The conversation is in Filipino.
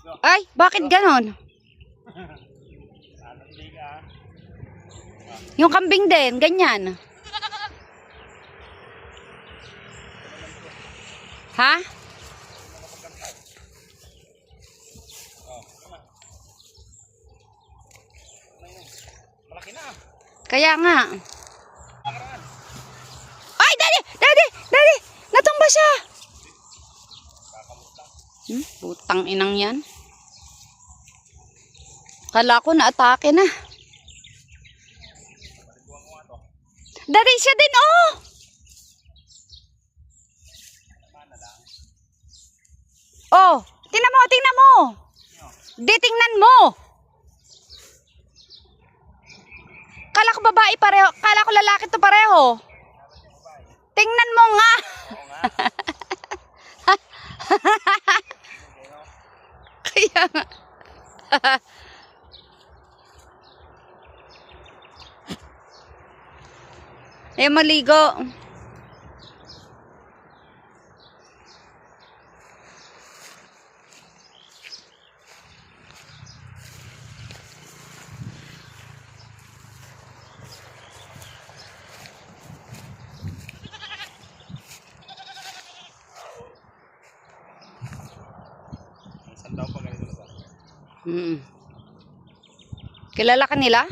Ay, bakit ganon? Yung kambing din, ganyan. Ha? Malaki na. Kaya nga. Ay, daddy! Daddy! Daddy! Natumba siya! Putang inang yan. Kala ko na-atake na. Daddy, siya din, oh! Oh, tingnan mo, tingnan mo. Di, tingnan mo. Kala ko babae pareho, kala ko lalaki to pareho. Tingnan mo nga. Kaya nga. Eh, maligo. Saan daw pa ganito na ba? Kilala ka nila?